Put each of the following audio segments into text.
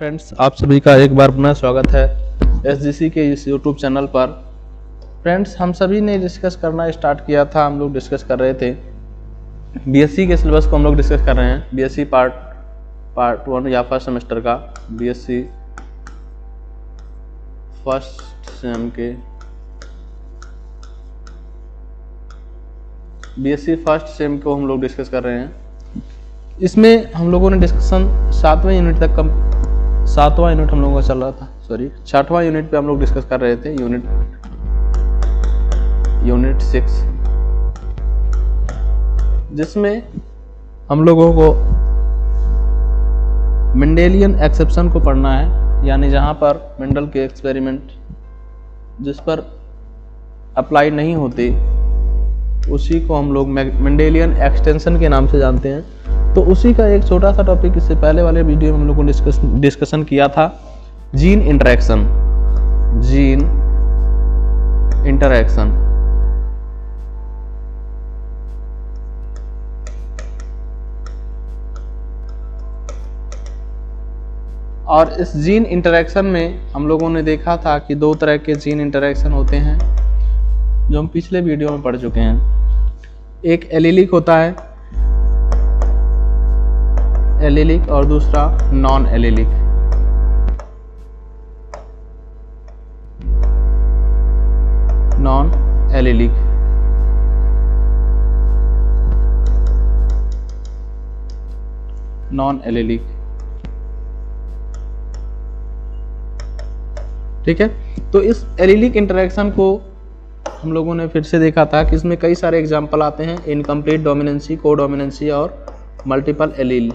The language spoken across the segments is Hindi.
फ्रेंड्स, आप सभी का एक बार पुनः स्वागत है SGC के इस YouTube चैनल पर। फ्रेंड्स, हम सभी ने डिस्कस करना स्टार्ट किया था। हम लोग डिस्कस कर रहे थे BSc के सिलेबस को। हम लोग डिस्कस कर रहे हैं BSc पार्ट 1 या फर्स्ट सेमेस्टर का BSc फर्स्ट सेम के BSc फर्स्ट सेम को हम लोग डिस्कस कर रहे हैं। इसमें हम लोगों ने डिस्कशन 7वें यूनिट तक 7वां यूनिट हम लोगों का चल रहा था, 6वां यूनिट पे हम लोग डिस्कस कर रहे थे, यूनिट 6, जिसमें हम लोगों को मेंडेलियन एक्सेप्शन को पढ़ना है, यानी जहां पर मेंडल के एक्सपेरिमेंट जिस पर अप्लाई नहीं होते उसी को हम लोग मेंडेलियन एक्सटेंशन के नाम से जानते हैं। तो उसी का एक छोटा सा टॉपिक इससे पहले वाले वीडियो में हम लोगों ने डिस्कशन किया था, जीन इंटरेक्शन। और इस जीन इंटरेक्शन में हम लोगों ने देखा था कि दो तरह के जीन इंटरेक्शन होते हैं जो हम पिछले वीडियो में पढ़ चुके हैं। एक एलिलिक होता है, एलिलिक, और दूसरा नॉन एलिलिक। ठीक है। तो इस एलिलिक इंटरेक्शन को हम लोगों ने फिर से देखा था कि इसमें कई सारे एग्जाम्पल आते हैं, इनकम्प्लीट डोमिनेंसी, कोडोमिनेंसी और मल्टीपल एलील।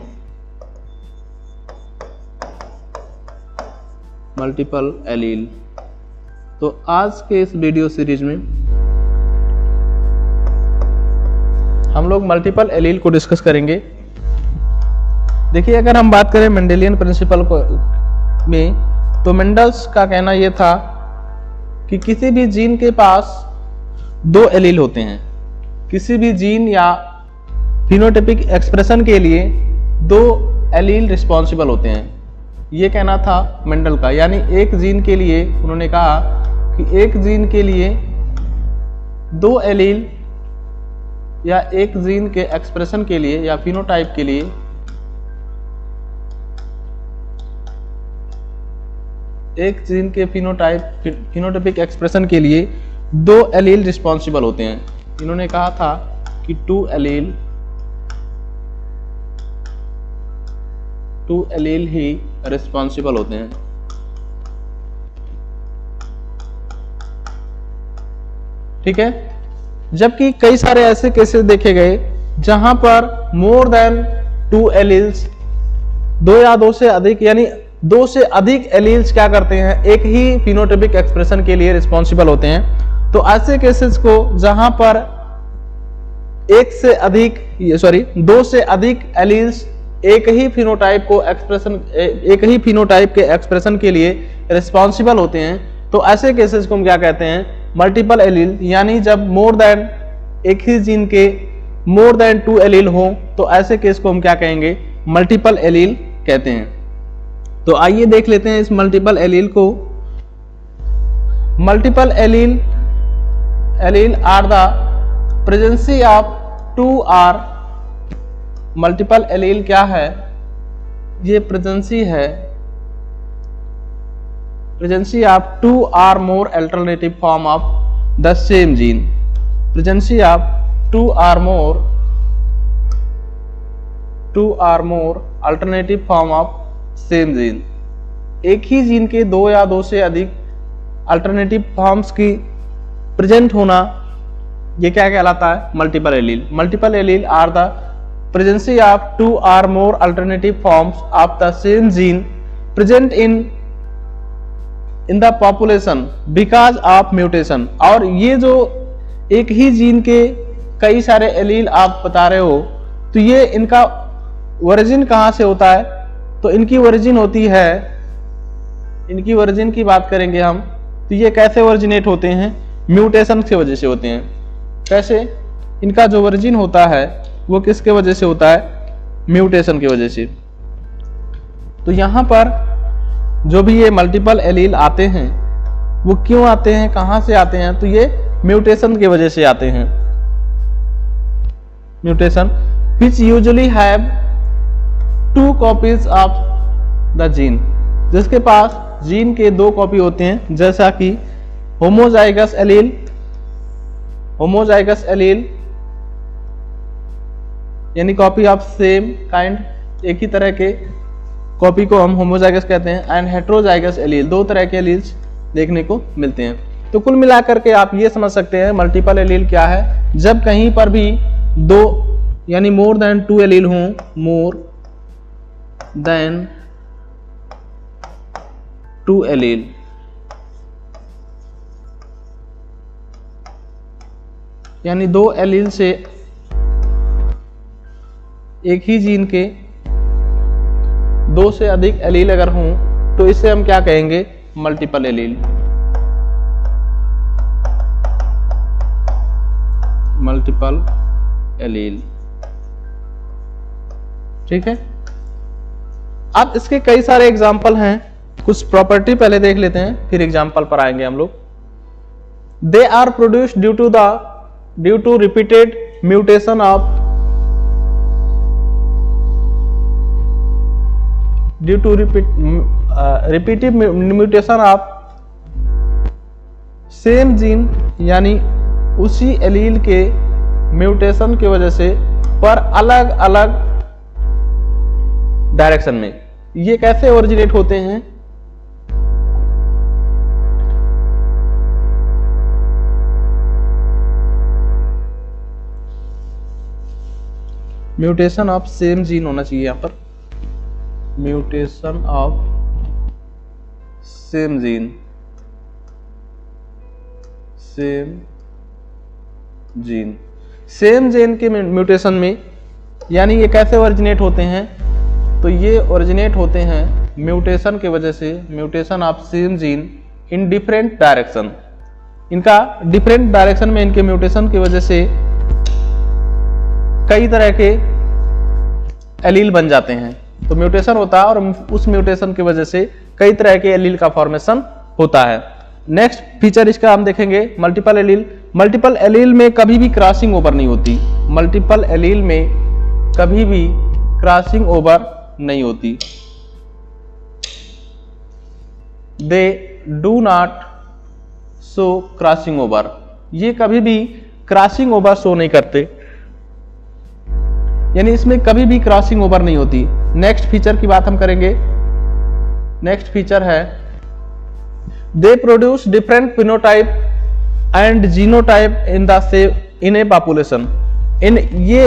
तो आज के इस वीडियो सीरीज में हम लोग मल्टीपल एलील को डिस्कस करेंगे। देखिए, अगर हम बात करें मेंडेलियन प्रिंसिपल में, तो मेंडल्स का कहना यह था कि किसी भी जीन के पास दो एलील होते हैं। किसी भी जीन या फिनोटाइपिक एक्सप्रेशन के लिए दो एलील रिस्पॉन्सिबल होते हैं, ये कहना था मेंडल का। यानी एक जीन के लिए उन्होंने कहा कि एक जीन के लिए दो एलील, या एक जीन के एक्सप्रेशन के लिए या फिनोटाइप के लिए एक जीन के फिनोटाइपिक एक्सप्रेशन के लिए दो एलील रिस्पॉन्सिबल होते हैं। इन्होंने कहा था कि टू एलील ही रिस्पॉन्सिबल होते हैं। ठीक है। जबकि कई सारे ऐसे केसेस देखे गए जहां पर मोर देन टू एलील्स, दो या दो से अधिक, यानी दो से अधिक एलील्स क्या करते हैं, एक ही फिनोटाइपिक एक्सप्रेशन के लिए रिस्पॉन्सिबल होते हैं। तो ऐसे केसेस को जहां पर दो से अधिक एलील्स एक ही फिनोटाइप के एक्सप्रेशन के लिए रिस्पॉन्सिबल होते हैं, तो ऐसे केसेस को हम क्या कहते हैं, मल्टीपल एलील। यानी जब मोर देन, एक ही जीन के मोर देन टू एलील हो, तो ऐसे केस को हम क्या कहेंगे, मल्टीपल एलील कहते हैं। तो आइए देख लेते हैं इस मल्टीपल एलील को। Multiple allele are the presence of two or. Multiple allele क्या है, ये presence of two or more alternative form of the same gene. Presence of two or more alternative form of same gene. एक ही जीन के दो या दो से अधिक अल्टरनेटिव फॉर्म्स की प्रेजेंट होना, ये क्या कहलाता है, multiple allele. Multiple allele are the presence of two or more alternative forms of the same gene present in the population because of mutation. और ये जो एक ही जीन के कई सारे एलील आप बता रहे हो, तो ये इनका ओरिजिन कहां से होता है, तो इनकी ओरिजिन होती है, इनकी ओरिजिन की बात करेंगे हम, तो ये कैसे ओरिजिनेट होते हैं, म्यूटेशन की वजह से होते हैं। कैसे, इनका जो ओरिजिन होता है वो किसके वजह से होता है, म्यूटेशन की वजह से। तो यहाँ पर जो भी ये मल्टीपल एलील आते हैं वो क्यों आते हैं, कहां से आते हैं, तो ये म्यूटेशन की वजह से आते हैं। Mutation which usually have 2 copies of the gene, जिसके पास जीन के 2 कॉपी होते हैं, जैसा कि होमोजाइगस एलील, होमोजाइगस एलील यानी कॉपी ऑफ सेम काइंड, एक ही तरह के कॉपी को हम होमोजाइगस कहते हैं, एंड हेट्रोजाइगस एलील, 2 तरह के एलील्स देखने को मिलते हैं। तो कुल मिलाकर के आप ये समझ सकते हैं मल्टीपल एलील क्या है, जब कहीं पर भी 2 यानी मोर देन 2 एलील हों, मोर देन 2 एलील, यानी 2 एलील से एक ही जीन के 2 से अधिक एलील अगर हों तो इसे हम क्या कहेंगे, मल्टीपल एलील। मल्टीपल एलील, ठीक है। अब इसके कई सारे एग्जाम्पल हैं, कुछ प्रॉपर्टी पहले देख लेते हैं फिर एग्जाम्पल पर आएंगे हम लोग। They are produced due to repeated mutation of repetitive mutation of same gene, यानी उसी एलील के म्यूटेशन की वजह से पर अलग अलग डायरेक्शन में। ये कैसे ओरिजिनेट होते हैं, म्यूटेशन ऑफ सेम जीन होना चाहिए यहां पर, mutation of same gene, same gene, same gene के म्यूटेशन में, यानी ये कैसे ओरिजिनेट होते हैं, तो ये ओरिजिनेट होते हैं म्यूटेशन की वजह से, mutation of same gene in different direction, इनका डिफरेंट डायरेक्शन में इनके म्यूटेशन की वजह से कई तरह के एलील बन जाते हैं। तो म्यूटेशन होता है और उस म्यूटेशन की वजह से कई तरह के एलील का फॉर्मेशन होता है। नेक्स्ट फीचर इसका हम देखेंगे मल्टीपल एलील। मल्टीपल एलील में कभी भी क्रॉसिंग ओवर नहीं होती, मल्टीपल एलील में कभी भी क्रॉसिंग ओवर नहीं होती। They do not show crossing over, ये कभी भी क्रॉसिंग ओवर शो नहीं करते, यानी इसमें कभी भी क्रॉसिंग ओवर नहीं होती। नेक्स्ट फीचर की बात हम करेंगे। नेक्स्ट फीचर है they produce different phenotype and genotype in a population, in ये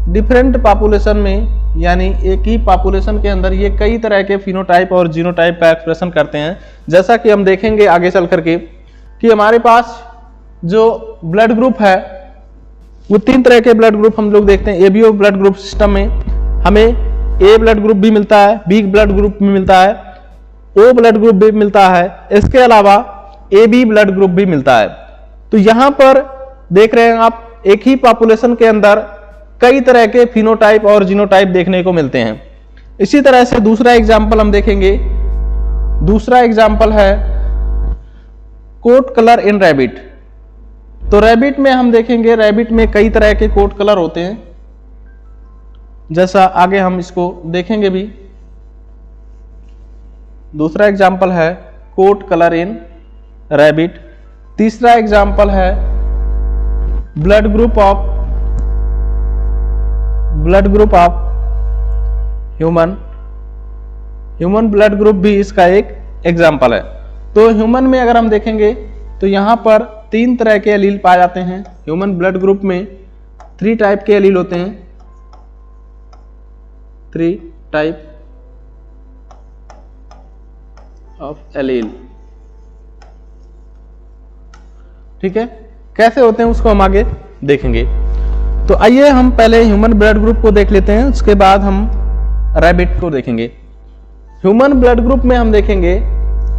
डिफरेंट पॉपुलेशन में, यानी एक ही पॉपुलेशन के अंदर ये कई तरह के फिनोटाइप और जीनोटाइप का एक्सप्रेशन करते हैं। जैसा कि हम देखेंगे आगे चल करके कि हमारे पास जो ब्लड ग्रुप है वो 3 तरह के ब्लड ग्रुप हम लोग देखते हैं। एबीओ ब्लड ग्रुप सिस्टम में हमें ए ब्लड ग्रुप भी मिलता है, बी ब्लड ग्रुप भी मिलता है, ओ ब्लड ग्रुप भी मिलता है, इसके अलावा ए बी ब्लड ग्रुप भी मिलता है। तो यहां पर देख रहे हैं आप एक ही पॉपुलेशन के अंदर कई तरह के फिनोटाइप और जीनोटाइप देखने को मिलते हैं। इसी तरह से दूसरा एग्जाम्पल हम देखेंगे। दूसरा एग्जाम्पल है कोट कलर इन रैबिट। तो रैबिट में हम देखेंगे, रैबिट में कई तरह के कोट कलर होते हैं, जैसा आगे हम इसको देखेंगे भी। दूसरा एग्जाम्पल है कोट कलर इन रैबिट। तीसरा एग्जाम्पल है blood group of human. Human blood group भी इसका एक एग्जाम्पल है। तो ह्यूमन में अगर हम देखेंगे तो यहां पर 3 तरह के एलील पाए जाते हैं। ह्यूमन ब्लड ग्रुप में 3 टाइप के एलील होते हैं, 3 टाइप ऑफ एलील, ठीक है। कैसे होते हैं उसको हम आगे देखेंगे। तो आइए हम पहले ह्यूमन ब्लड ग्रुप को देख लेते हैं, उसके बाद हम रैबिट को देखेंगे। ह्यूमन ब्लड ग्रुप में हम देखेंगे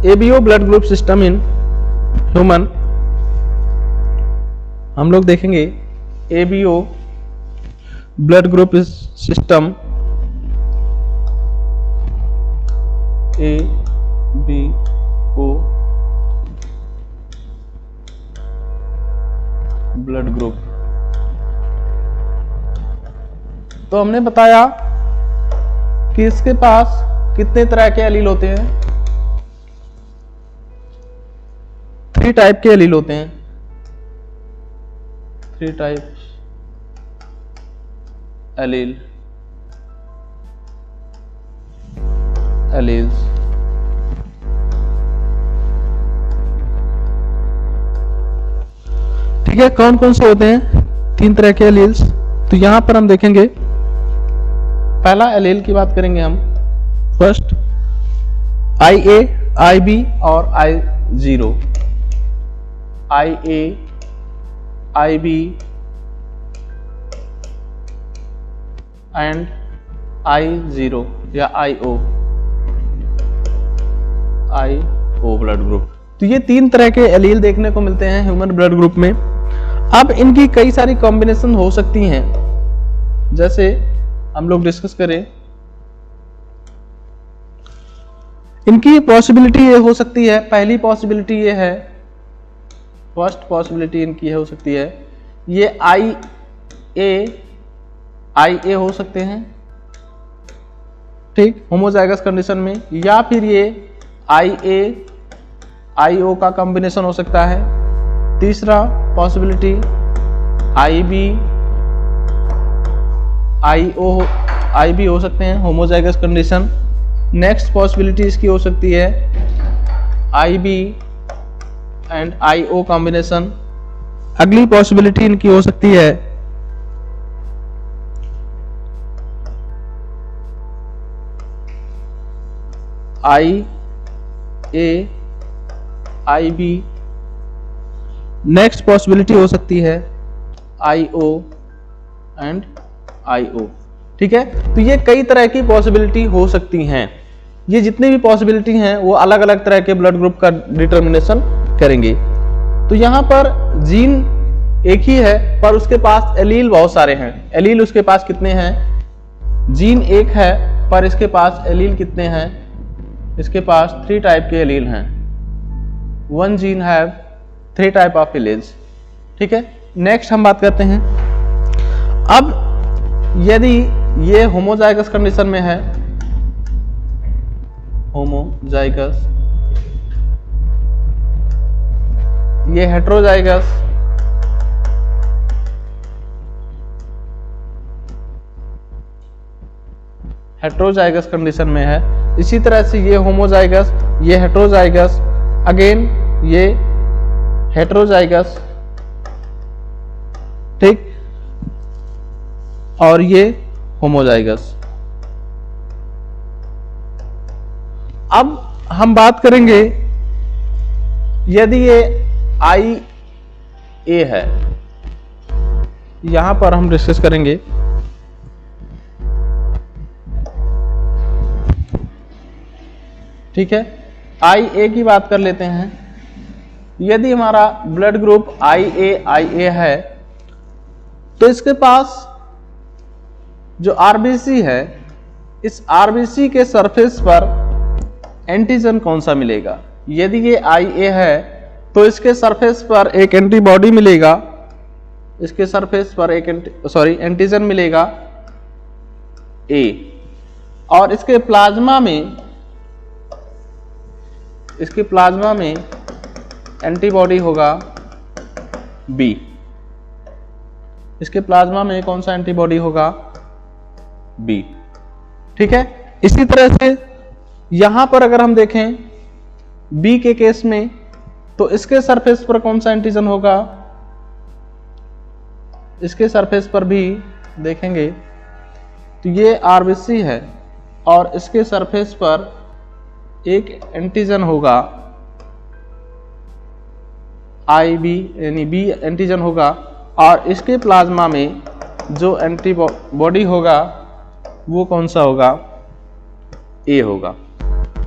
ABO blood group system in human. हम लोग देखेंगे ABO blood group system, B O blood group. तो हमने बताया कि इसके पास कितने तरह के एलील होते हैं, 3 टाइप के एलील होते हैं, 3 टाइप्स एलील एलील्स। ठीक है, कौन कौन से होते हैं 3 तरह के एलील्स? तो यहां पर हम देखेंगे, पहला एलील की बात करेंगे हम फर्स्ट, IA, IB और I0। IA, IB and I0 या IO ब्लड ग्रुप। तो ये 3 तरह के एलील देखने को मिलते हैं ह्यूमन ब्लड ग्रुप में। अब इनकी कई सारी कॉम्बिनेशन हो सकती हैं, जैसे हम लोग डिस्कस करें, इनकी पॉसिबिलिटी ये हो सकती है, पहली पॉसिबिलिटी ये है, फर्स्ट पॉसिबिलिटी इनकी हो सकती है, ये IA हो सकते हैं, ठीक, होमोजाइगस कंडीशन में, या फिर ये IA IO का कॉम्बिनेशन हो सकता है। तीसरा पॉसिबिलिटी IB IB हो सकते हैं, होमोजाइगस कंडीशन। नेक्स्ट पॉसिबिलिटी इसकी हो सकती है IB एंड IO कॉम्बिनेशन। अगली पॉसिबिलिटी इनकी हो सकती है IA IB। नेक्स्ट पॉसिबिलिटी हो सकती है IO एंड IO। ठीक है, तो ये कई तरह की पॉसिबिलिटी हो सकती हैं। ये जितनी भी पॉसिबिलिटी हैं वो अलग अलग तरह के ब्लड ग्रुप का डिटर्मिनेशन करेंगे। तो यहाँ पर जीन एक ही है पर उसके पास एलील बहुत सारे हैं। एलील उसके पास कितने हैं? जीन एक है पर इसके पास एलील कितने हैं? इसके पास 3 टाइप के एलील हैं। 1 gene have 3 type of alleles. ठीक है, नेक्स्ट हम बात करते हैं, अब यदि ये होमोजाइगस कंडीशन में है, होमोजाइगस, ये हेट्रोजाइगस, हेट्रोजाइगस कंडीशन में है। इसी तरह से ये होमोजाइगस, ये हेट्रोजाइगस, अगेन ये हेट्रोजाइगस, ठीक, और ये होमोजाइगस। अब हम बात करेंगे यदि ये IA है, यहां पर हम डिस्कस करेंगे, ठीक है, IA की बात कर लेते हैं। यदि हमारा ब्लड ग्रुप IA है तो इसके पास जो RBC है, इस RBC के सरफेस पर एंटीजन कौन सा मिलेगा? यदि ये IA है तो इसके सरफेस पर एक एंटीबॉडी मिलेगा, इसके सरफेस पर एक एंटीजन मिलेगा A, और इसके प्लाज्मा में एंटीबॉडी होगा B। इसके प्लाज्मा में कौन सा एंटीबॉडी होगा? B। ठीक है, इसी तरह से यहां पर अगर हम देखें B के केस में, तो इसके सरफेस पर कौन सा एंटीजन होगा? इसके सरफेस पर भी देखेंगे तो ये RBC है और इसके सरफेस पर एक एंटीजन होगा IB, यानी B एंटीजन होगा, और इसके प्लाज्मा में जो एंटीबॉडी होगा वो कौन सा होगा? A होगा।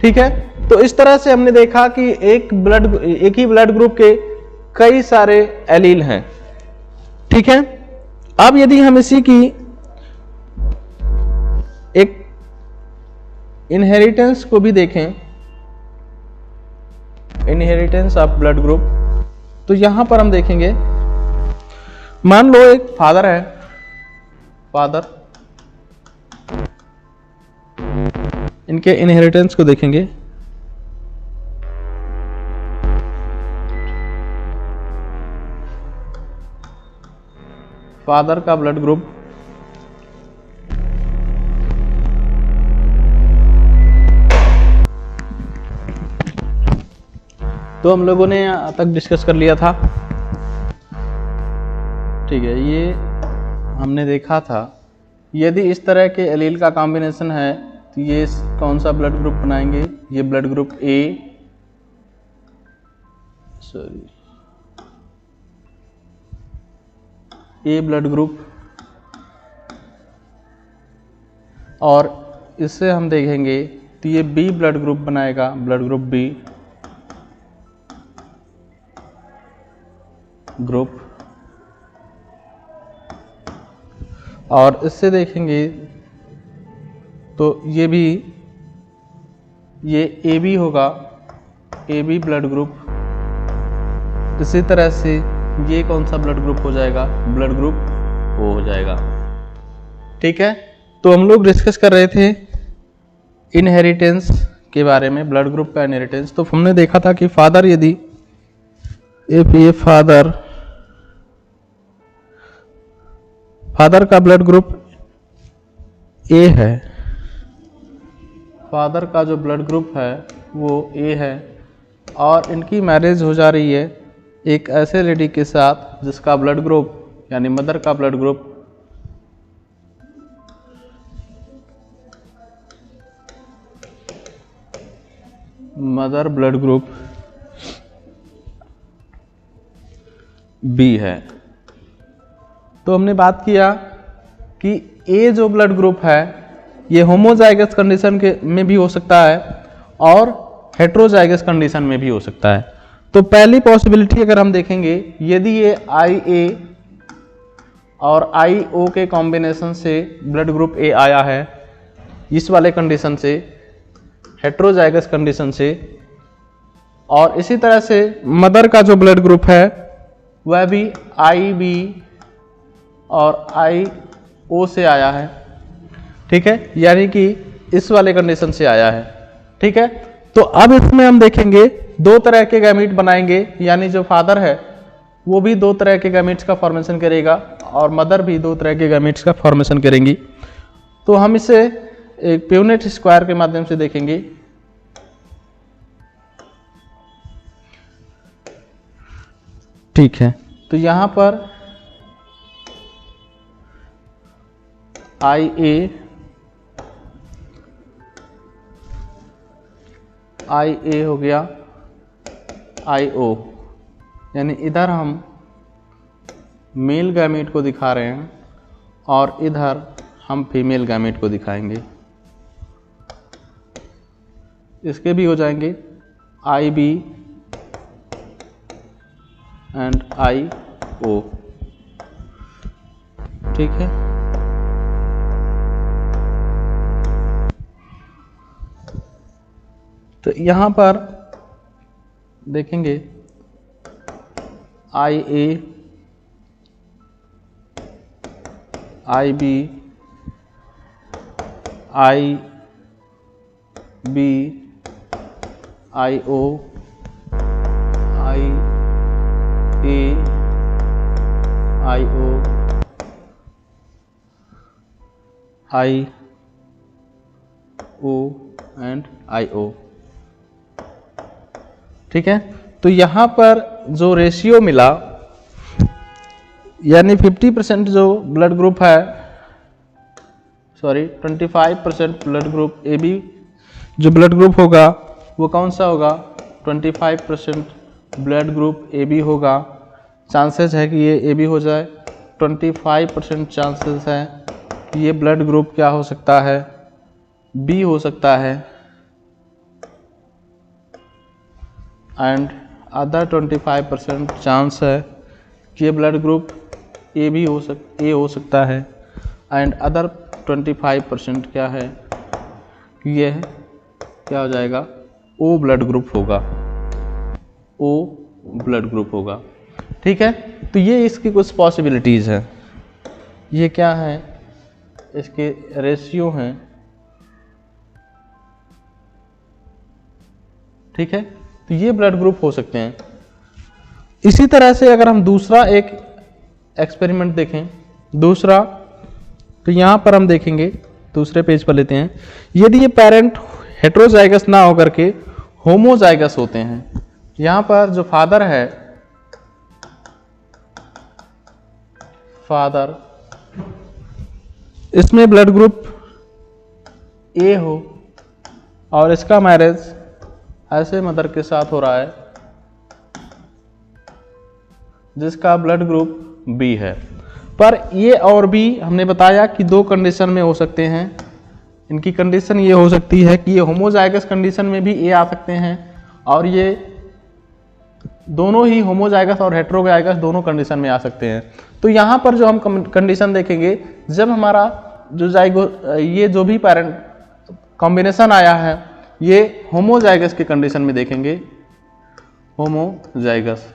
ठीक है, तो इस तरह से हमने देखा कि एक ही ब्लड ग्रुप के कई सारे एलील हैं। ठीक है, अब यदि हम इसी की एक इनहेरिटेंस को भी देखें, इनहेरिटेंस ऑफ ब्लड ग्रुप। तो यहां पर हम देखेंगे, मान लो एक फादर है, फादर, इनके इनहेरिटेंस को देखेंगे। फादर का ब्लड ग्रुप तो हम लोगों ने यहाँ तक डिस्कस कर लिया था, ठीक है। ये हमने देखा था यदि इस तरह के एलील का कॉम्बिनेशन है तो ये कौन सा ब्लड ग्रुप बनाएंगे, ये ब्लड ग्रुप ए ब्लड ग्रुप, और इससे हम देखेंगे तो ये बी ब्लड ग्रुप बनाएगा, ब्लड ग्रुप बी ग्रुप, और इससे देखेंगे तो ये भी, ये ए बी होगा, ए बी ब्लड ग्रुप। इसी तरह से ये कौन सा ब्लड ग्रुप हो जाएगा, ब्लड ग्रुप ओ हो जाएगा, ठीक है। तो हम लोग डिस्कस कर रहे थे इनहेरिटेंस के बारे में, ब्लड ग्रुप का इनहेरिटेंस। तो हमने देखा था कि फादर, यदि इफ ये फादर का ब्लड ग्रुप ए है, फादर का जो ब्लड ग्रुप है वो ए है, और इनकी मैरिज हो जा रही है एक ऐसे लेडी के साथ जिसका ब्लड ग्रुप यानी मदर का blood group mother blood group B है। तो हमने बात किया कि ए जो ब्लड ग्रुप है ये होमोजाइगस कंडीशन के में भी हो सकता है और हेट्रोजाइगस कंडीशन में भी हो सकता है। तो पहली पॉसिबिलिटी अगर हम देखेंगे, यदि ये आई ए और आई ओ के कॉम्बिनेशन से ब्लड ग्रुप ए आया है, इस वाले कंडीशन से, हेट्रोजाइगस कंडीशन से, और इसी तरह से मदर का जो ब्लड ग्रुप है वह भी आई बी और आई ओ से आया है, ठीक है, यानी कि इस वाले कंडीशन से आया है, ठीक है। तो अब इसमें हम देखेंगे दो तरह के गैमीट बनाएंगे, यानी जो फादर है वो भी दो तरह के गैमीट्स का फॉर्मेशन करेगा और मदर भी दो तरह के गैमीट्स का फॉर्मेशन करेंगी। तो हम इसे एक प्यूनेट स्क्वायर के माध्यम से देखेंगे। ठीक है, तो यहां पर आई ए हो गया आई ओ, यानी इधर हम मेल गैमीट को दिखा रहे हैं और इधर हम फीमेल गैमीट को दिखाएंगे। इसके भी हो जाएंगे आई बी एंड आई ओ, ठीक है। तो यहां पर देखेंगे I A, I B, I B, I O, I A, I O, I O and I O, ठीक है। तो यहां पर जो रेशियो मिला, यानी 50% जो ब्लड ग्रुप है, sorry 25% blood group A B जो ब्लड ग्रुप होगा वो कौन सा होगा, 25% ब्लड ग्रुप ए बी होगा। चांसेस है कि ये ए बी हो जाए, 25% चांसेस है कि ये ब्लड ग्रुप क्या हो सकता है, बी हो सकता है, एंड अदर 25% चांस है कि ये ब्लड ग्रुप ए भी हो सकता है, एंड अदर 25% क्या है कि यह क्या हो जाएगा, ओ ब्लड ग्रुप होगा, ओ ब्लड ग्रुप होगा। ठीक है, तो ये इसकी कुछ पॉसिबिलिटीज हैं। ये क्या है, इसके रेशियो हैं। ठीक है, तो ये ब्लड ग्रुप हो सकते हैं। इसी तरह से अगर हम दूसरा एक एक्सपेरिमेंट देखें, दूसरा, तो यहां पर हम देखेंगे, दूसरे पेज पर लेते हैं। यदि ये पेरेंट हेटेरोजाइगस ना होकर के होमोजाइगस होते हैं, यहां पर जो फादर है, फादर, इसमें ब्लड ग्रुप ए हो और इसका मैरिज ऐसे मदर के साथ हो रहा है जिसका ब्लड ग्रुप बी है। पर ये और भी हमने बताया कि दो कंडीशन में हो सकते हैं। इनकी कंडीशन ये हो सकती है कि ये होमोजाइगस कंडीशन में भी ए आ सकते हैं और ये दोनों ही होमोजाइगस और हेटेरोजाइगस दोनों कंडीशन में आ सकते हैं। तो यहाँ पर जो हम कंडीशन देखेंगे, जब हमारा जो ये जो भी पेरेंट कॉम्बिनेशन आया है ये होमोजाइगस की कंडीशन में देखेंगे, होमोजाइगस।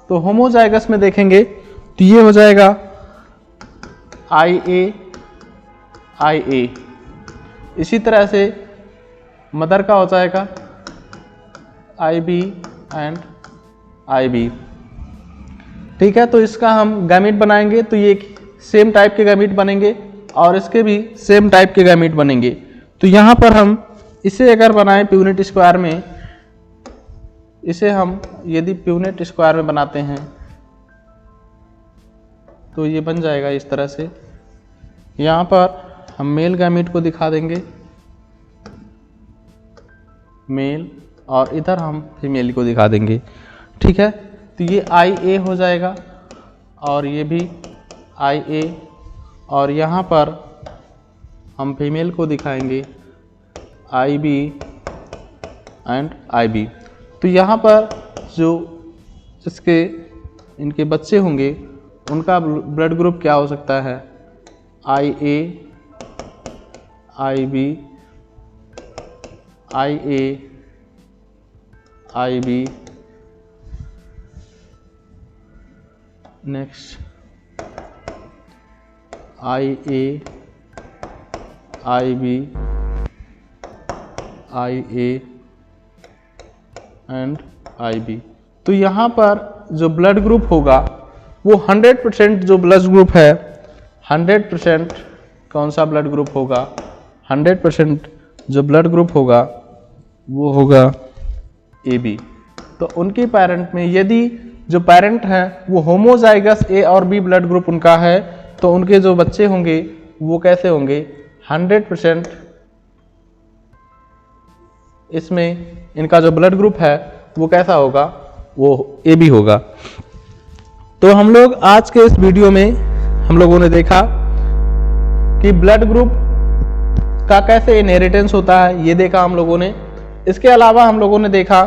तो होमोजाइगस में देखेंगे तो ये हो जाएगा IA। इसी तरह से मदर का हो जाएगा IB एंड IB। ठीक है, तो इसका हम गैमीट बनाएंगे तो ये सेम टाइप के गैमीट बनेंगे और इसके भी सेम टाइप के गैमीट बनेंगे। तो यहाँ पर हम इसे अगर बनाएं प्यूनेट स्क्वायर में, इसे हम यदि प्यूनेट स्क्वायर में बनाते हैं तो ये बन जाएगा इस तरह से। यहाँ पर हम मेल गैमीट को दिखा देंगे, मेल, और इधर हम फीमेल को दिखा देंगे। ठीक है, तो ये IA हो जाएगा और ये भी IA, और यहाँ पर हम फीमेल को दिखाएंगे IB एंड IB। तो यहाँ पर जो इसके इनके बच्चे होंगे उनका ब्लड ग्रुप क्या हो सकता है, IA, IB, IA, IB, next IA, IB, IA and IB। तो यहाँ पर जो ब्लड ग्रुप होगा वो 100% जो ब्लड ग्रुप है, 100% कौन सा ब्लड ग्रुप होगा, 100% जो ब्लड ग्रुप होगा वो होगा AB। तो उनके पेरेंट में यदि जो पेरेंट हैं वो होमोजाइगस A और B ब्लड ग्रुप उनका है तो उनके जो बच्चे होंगे वो कैसे होंगे, 100% इसमें इनका जो ब्लड ग्रुप है वो कैसा होगा, वो AB होगा। तो हम लोग आज के इस वीडियो में हम लोगों ने देखा कि ब्लड ग्रुप का कैसे इनहेरिटेंस होता है, ये देखा हम लोगों ने। इसके अलावा हम लोगों ने देखा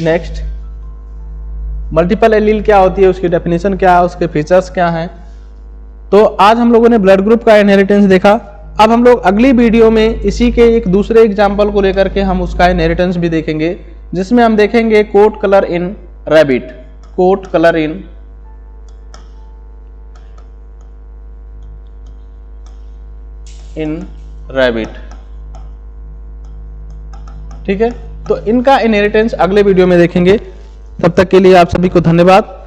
नेक्स्ट मल्टीपल एलील क्या होती है, उसकी डेफिनेशन क्या है, उसके फीचर्स क्या हैं। तो आज हम लोगों ने ब्लड ग्रुप का इनहेरिटेंस देखा। अब हम लोग अगली वीडियो में इसी के एक दूसरे एग्जाम्पल को लेकर के हम उसका इनहेरिटेंस भी देखेंगे, जिसमें हम देखेंगे coat colour in rabbit, coat colour in rabbit. ठीक है, तो इनका इनहेरिटेंस अगले वीडियो में देखेंगे। तब तक के लिए आप सभी को धन्यवाद।